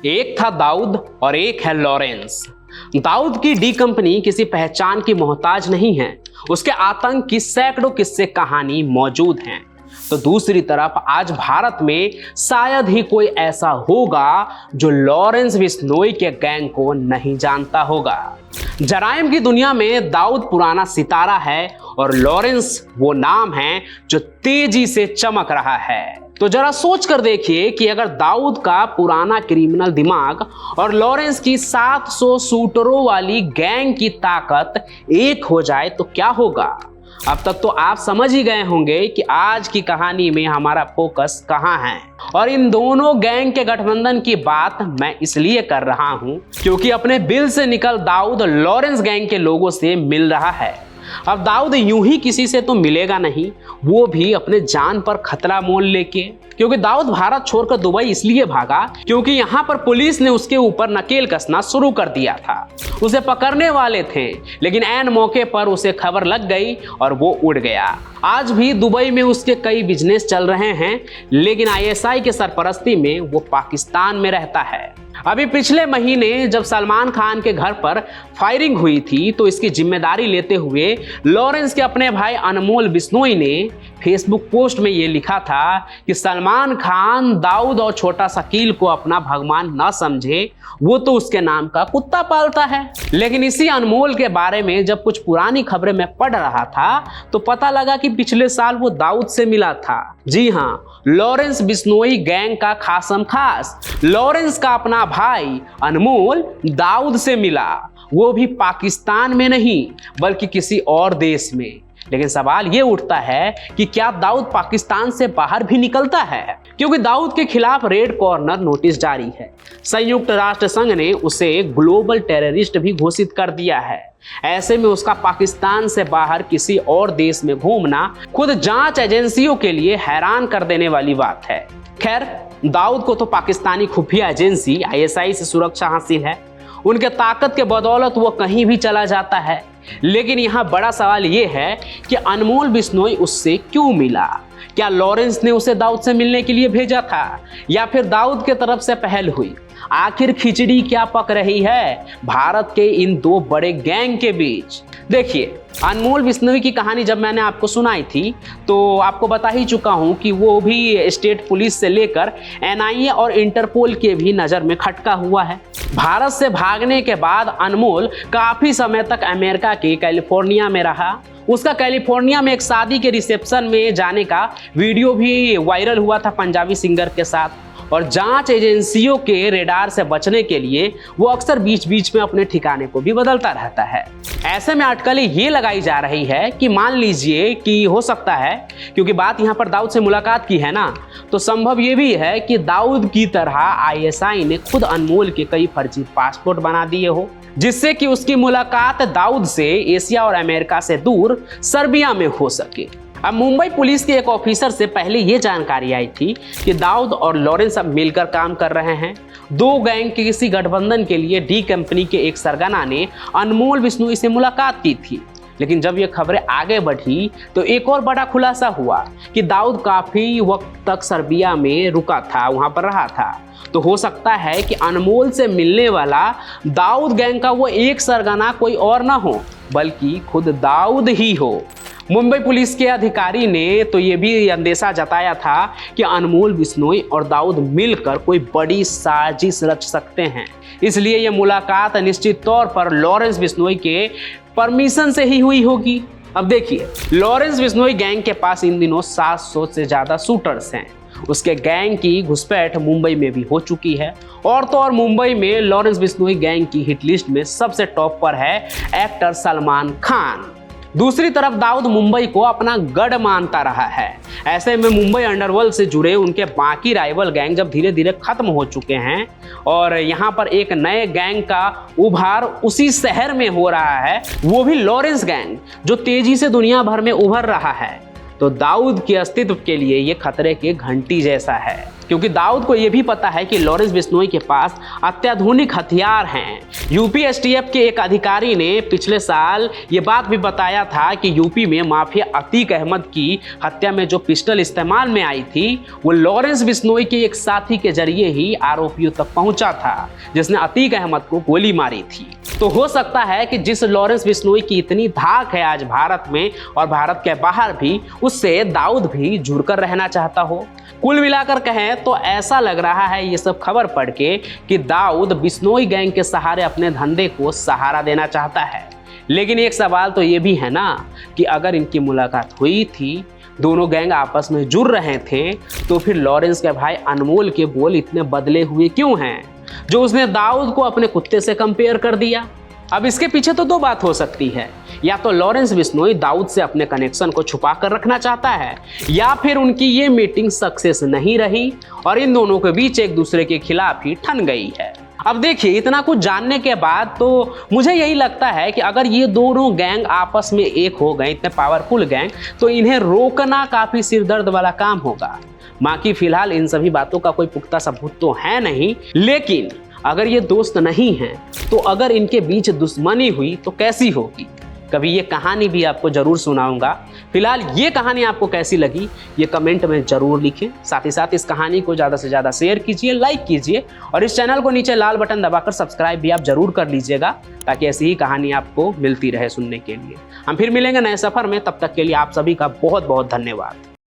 एक था दाऊद और एक है लॉरेंस। दाऊद की डी कंपनी किसी पहचान की मोहताज नहीं है। उसके आतंक की सैकड़ों किस्से कहानी मौजूद हैं। तो दूसरी तरफ आज भारत में शायद ही कोई ऐसा होगा जो लॉरेंस बिश्नोई के गैंग को नहीं जानता होगा। जराइम की दुनिया में दाऊद पुराना सितारा है और लॉरेंस वो नाम है जो तेजी से चमक रहा है। तो जरा सोच कर देखिए कि अगर दाऊद का पुराना क्रिमिनल दिमाग और लॉरेंस की 700 शूटरों वाली गैंग की ताकत एक हो जाए तो क्या होगा। अब तक तो आप समझ ही गए होंगे कि आज की कहानी में हमारा फोकस कहां है। और इन दोनों गैंग के गठबंधन की बात मैं इसलिए कर रहा हूं क्योंकि अपने बिल से निकल दाऊद लॉरेंस गैंग के लोगों से मिल रहा है। अब दाऊद यूं ही किसी से तो मिलेगा नहीं, वो भी अपने जान पर खतरा मोल लेके। क्योंकि दाऊद भारत छोड़कर दुबई इसलिए भागा क्योंकि यहाँ पर पुलिस ने उसके ऊपर नकेल कसना शुरू कर दिया था। उसे पकड़ने वाले थे लेकिन ऐन मौके पर उसे खबर लग गई और वो उड़ गया। आज भी दुबई में उसके कई बिजनेस चल रहे हैं लेकिन आईएसआई के सरपरस्ती में वो पाकिस्तान में रहता है। अभी पिछले महीने जब सलमान खान के घर पर फायरिंग हुई थी तो इसकी जिम्मेदारी लेते हुए लॉरेंस के अपने भाई अनमोल बिश्नोई ने फेसबुक पोस्ट में ये लिखा था कि सलमान खान दाऊद और छोटा शकील को अपना भगवान न समझे, वो तो उसके नाम का कुत्ता पालता है। लेकिन इसी अनमोल के बारे में जब कुछ पुरानी खबरें मैं पढ़ रहा था तो पता लगा कि पिछले साल वो दाऊद से मिला था। जी हाँ, लॉरेंस बिश्नोई गैंग का खासम खास लॉरेंस का अपना भाई अनमोल दाऊद से मिला, वो भी पाकिस्तान में नहीं बल्कि किसी और देश में। लेकिन सवाल ये उठता है कि क्या दाऊद पाकिस्तान से बाहर भी निकलता है, क्योंकि दाऊद के खिलाफ रेड कॉर्नर नोटिस जारी है। संयुक्त राष्ट्र संघ ने उसे ग्लोबल टेररिस्ट भी घोषित कर दिया है। ऐसे में उसका पाकिस्तान से बाहर किसी और देश में घूमना खुद जांच एजेंसियों के लिए हैरान कर देने वाली बात है। खैर, दाऊद को तो पाकिस्तानी खुफिया एजेंसी आईएसआई से सुरक्षा हासिल है। उनके ताकत के बदौलत वो कहीं भी चला जाता है। लेकिन यहाँ बड़ा सवाल ये है कि अनमोल बिश्नोई उससे क्यों मिला। क्या लॉरेंस ने उसे दाऊद से मिलने के लिए भेजा था या फिर दाऊद के तरफ से पहल हुई। आखिर खिचड़ी क्या पक रही है भारत के इन दो बड़े गैंग के बीच। देखिए, अनमोल बिश्नोई की कहानी जब मैंने आपको सुनाई थी तो आपको बता ही चुका हूं कि वो भी स्टेट पुलिस से लेकर एनआईए और इंटरपोल के भी नज़र में खटका हुआ है। भारत से भागने के बाद अनमोल काफ़ी समय तक अमेरिका के कैलिफोर्निया में रहा। उसका कैलिफोर्निया में एक शादी के रिसेप्शन में जाने का वीडियो भी वायरल हुआ था पंजाबी सिंगर के साथ। और जांच एजेंसियों के रेडार से बचने के लिए वो अक्सर बीच बीच में अपने ठिकाने को भी बदलता रहता है। ऐसे में अटकलें ये लगाई जा रही है कि मान लीजिए कि हो सकता है, क्योंकि बात यहाँ पर दाऊद से मुलाकात की है ना, तो संभव ये भी है कि दाऊद की तरह आईएसआई ने खुद अनमोल के कई फर्जी पासपोर्ट बना दिए हो, जिससे कि उसकी मुलाकात दाऊद से एशिया और अमेरिका से दूर सर्बिया में हो सके। अब मुंबई पुलिस के एक ऑफिसर से पहले ये जानकारी आई थी कि दाऊद और लॉरेंस अब मिलकर काम कर रहे हैं। दो गैंग के किसी गठबंधन के लिए डी कंपनी के एक सरगना ने अनमोल बिश्नोई से मुलाकात की थी। लेकिन जब ये खबरें आगे बढ़ी तो एक और बड़ा खुलासा हुआ कि दाऊद काफ़ी वक्त तक सर्बिया में रुका था, वहाँ पर रहा था। तो हो सकता है कि अनमोल से मिलने वाला दाऊद गैंग का वो एक सरगना कोई और ना हो बल्कि खुद दाऊद ही हो। मुंबई पुलिस के अधिकारी ने तो ये भी अंदेशा जताया था कि अनमोल बिश्नोई और दाऊद मिलकर कोई बड़ी साजिश रच सकते हैं। इसलिए ये मुलाकात निश्चित तौर पर लॉरेंस बिश्नोई के परमिशन से ही हुई होगी। अब देखिए, लॉरेंस बिश्नोई गैंग के पास इन दिनों 700 से ज़्यादा शूटर्स हैं। उसके गैंग की घुसपैठ मुंबई में भी हो चुकी है। और तो और मुंबई में लॉरेंस बिश्नोई गैंग की हिट लिस्ट में सबसे टॉप पर है एक्टर सलमान खान। दूसरी तरफ दाऊद मुंबई को अपना गढ़ मानता रहा है। ऐसे में मुंबई अंडरवर्ल्ड से जुड़े उनके बाकी राइवल गैंग जब धीरे धीरे खत्म हो चुके हैं और यहाँ पर एक नए गैंग का उभार उसी शहर में हो रहा है, वो भी लॉरेंस गैंग, जो तेजी से दुनिया भर में उभर रहा है। तो दाऊद के अस्तित्व के लिए ये खतरे की घंटी जैसा है, क्योंकि दाऊद को यह भी पता है कि लॉरेंस बिश्नोई के पास अत्याधुनिक हथियार हैं। यूपी एसटीएफ के एक अधिकारी ने पिछले साल ये बात भी बताया था कि यूपी में माफिया अतीक अहमद की हत्या में जो पिस्टल इस्तेमाल में आई थी वो लॉरेंस बिश्नोई के एक साथी के जरिए ही आरोपियों तक पहुंचा था, जिसने अतीक अहमद को गोली मारी थी। तो हो सकता है कि जिस लॉरेंस बिश्नोई की इतनी धाक है आज भारत में और भारत के बाहर भी, उससे दाऊद भी जुड़कर रहना चाहता हो। कुल मिलाकर कहें तो ऐसा लग रहा है ये सब खबर पढ़ के कि दाऊद बिश्नोई गैंग के सहारे अपने धंधे को सहारा देना चाहता है। लेकिन एक सवाल तो ये भी है ना कि अगर इनकी मुलाकात हुई थी, दोनों गैंग आपस में जुड़ रहे थे, तो फिर लॉरेंस के भाई अनमोल के बोल इतने बदले हुए क्यों हैं जो उसने दाऊद को अपने कुत्ते से कंपेयर कर दिया? अब इसके पीछे तो दो बात हो सकती है, या तो लॉरेंस बिश्नोई दाऊद से अपने कनेक्शन को छुपा कर रखना चाहता है, या फिर उनकी ये मीटिंग सक्सेस नहीं रही और इन दोनों के बीच एक दूसरे के खिलाफ ही ठन गई है। अब देखिए, इतना कुछ जानने के बाद तो मुझे यही लगता है कि अगर ये दोनों गैंग आपस में एक हो गए, इतने पावरफुल गैंग, तो इन्हें रोकना काफी सिरदर्द वाला काम होगा। बाकी फिलहाल इन सभी बातों का कोई पुख्ता सबूत तो है नहीं, लेकिन अगर ये दोस्त नहीं हैं, तो अगर इनके बीच दुश्मनी हुई तो कैसी होगी? कभी ये कहानी भी आपको जरूर सुनाऊंगा। फिलहाल ये कहानी आपको कैसी लगी ये कमेंट में जरूर लिखें। साथ ही साथ इस कहानी को ज़्यादा से ज़्यादा शेयर कीजिए, लाइक कीजिए और इस चैनल को नीचे लाल बटन दबाकर सब्सक्राइब भी आप जरूर कर लीजिएगा, ताकि ऐसी ही कहानी आपको मिलती रहे सुनने के लिए। हम फिर मिलेंगे नए सफर में, तब तक के लिए आप सभी का बहुत बहुत धन्यवाद।